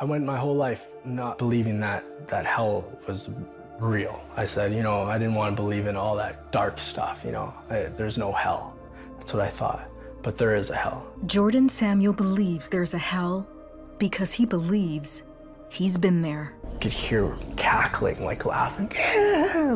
I went my whole life not believing that hell was real. I said, I didn't want to believe in all that dark stuff, there's no hell. That's what I thought, but there is a hell. Jordan Samuel believes there's a hell because he believes he's been there. I could hear cackling, like laughing,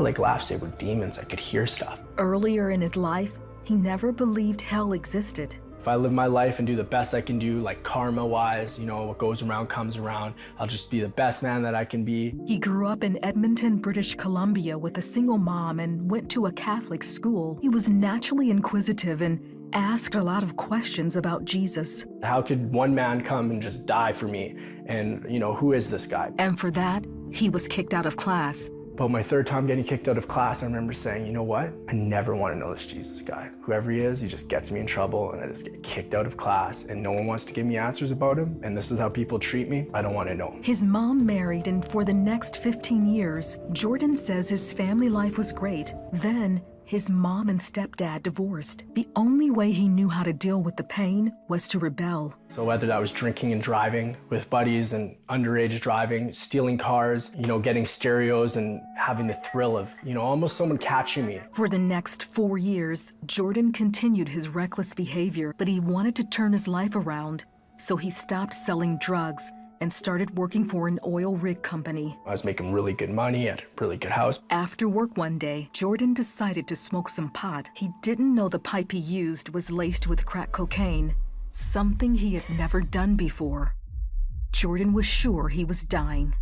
like laughs. They were demons. I could hear stuff. Earlier in his life, he never believed hell existed. If I live my life and do the best I can do, like karma-wise, what goes around comes around, I'll just be the best man that I can be. He grew up in Edmonton, British Columbia with a single mom and went to a Catholic school. He was naturally inquisitive and asked a lot of questions about Jesus. How could one man come and just die for me? And, who is this guy? And for that, he was kicked out of class. But my third time getting kicked out of class, I remember saying, you know what? I never want to know this Jesus guy. Whoever he is, he just gets me in trouble and I just get kicked out of class and no one wants to give me answers about him. And this is how people treat me. I don't want to know. His mom married, and for the next 15 years, Jordan says his family life was great. Then, his mom and stepdad divorced. The only way he knew how to deal with the pain was to rebel. So whether that was drinking and driving with buddies and underage driving, stealing cars, getting stereos and having the thrill of, almost someone catching me. For the next 4 years, Jordan continued his reckless behavior, but he wanted to turn his life around. So he stopped selling drugs and started working for an oil rig company. I was making really good money at a really good house. After work one day, Jordan decided to smoke some pot. He didn't know the pipe he used was laced with crack cocaine, something he had never done before. Jordan was sure he was dying.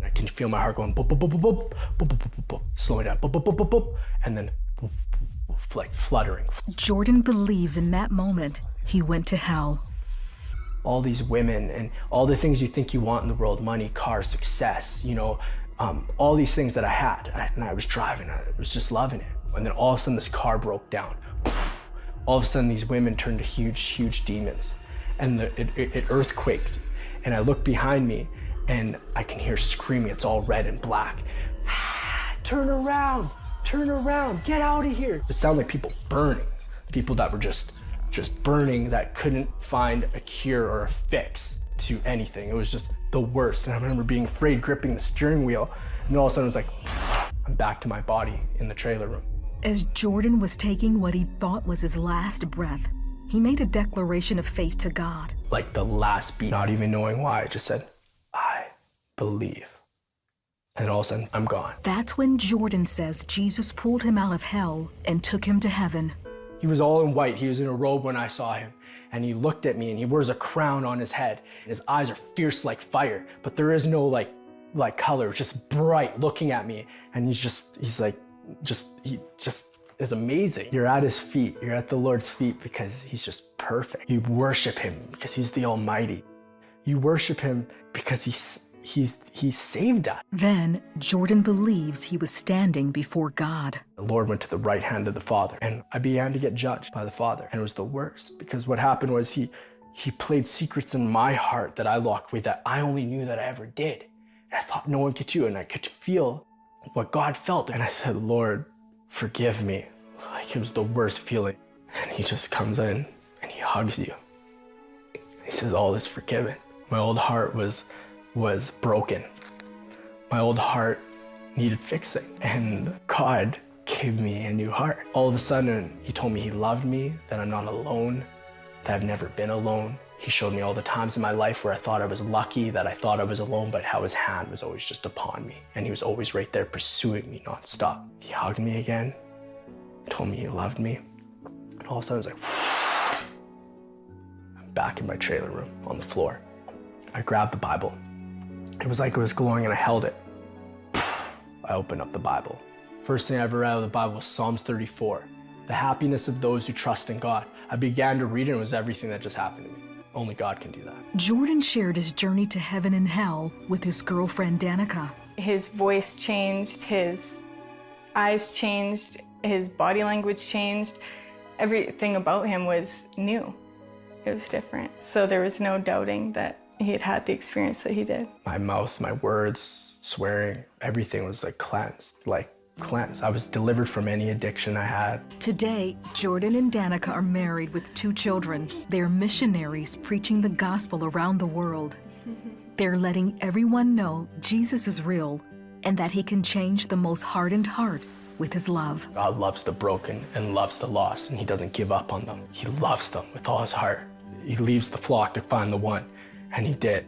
I can feel my heart going boop, boop, boop, boop, boop, boop, boop, boop, boop, slowing down, boop, boop, boop, boop, boop, and then boop, boop, boop, like fluttering. Jordan believes in that moment he went to hell. All these women and all the things you think you want in the world, money, cars, success, all these things that I had, and I was driving, I was just loving it. And then all of a sudden this car broke down. All of a sudden these women turned to huge, huge demons. And it earthquaked. And I look behind me and I can hear screaming, it's all red and black. Turn around, get out of here. It sounded like people burning, people that were just burning, that couldn't find a cure or a fix to anything. It was just the worst. And I remember being afraid, gripping the steering wheel. And then all of a sudden it was like, I'm back to my body in the trailer room. As Jordan was taking what he thought was his last breath, he made a declaration of faith to God. Like the last beat, not even knowing why, I just said, I believe. And all of a sudden, I'm gone. That's when Jordan says Jesus pulled him out of hell and took him to heaven. He was all in white. He was in a robe when I saw him. And he looked at me and he wears a crown on his head. And his eyes are fierce like fire, but there is no like color, just bright looking at me. And he just is amazing. You're at his feet. You're at the Lord's feet because he's just perfect. You worship him because he's the Almighty. You worship him because he saved us. Then Jordan believes he was standing before God. The Lord went to the right hand of the Father, and I began to get judged by the Father. And it was the worst, because what happened was he played secrets in my heart that I locked away that I only knew that I ever did. And I thought no one could do, and I could feel what God felt. And I said, Lord, forgive me. Like it was the worst feeling. And he just comes in and he hugs you. He says, all is forgiven. My old heart was broken. My old heart needed fixing, and God gave me a new heart. All of a sudden, he told me he loved me, that I'm not alone, that I've never been alone. He showed me all the times in my life where I thought I was lucky, that I thought I was alone, but how his hand was always just upon me, and he was always right there pursuing me nonstop. He hugged me again, told me he loved me, and all of a sudden I was like, I'm back in my trailer room on the floor. I grabbed the Bible. It was like it was glowing and I held it. I opened up the Bible. First thing I ever read out of the Bible was Psalms 34. The happiness of those who trust in God. I began to read it and it was everything that just happened to me. Only God can do that. Jordan shared his journey to heaven and hell with his girlfriend Danica. His voice changed, his eyes changed, his body language changed. Everything about him was new. It was different. So there was no doubting that he had had the experience that he did. My mouth, my words, swearing, everything was like cleansed. I was delivered from any addiction I had. Today, Jordan and Danica are married with 2 children. They're missionaries preaching the gospel around the world. They're letting everyone know Jesus is real and that he can change the most hardened heart with his love. God loves the broken and loves the lost, and he doesn't give up on them. He loves them with all his heart. He leaves the flock to find the one, and he did.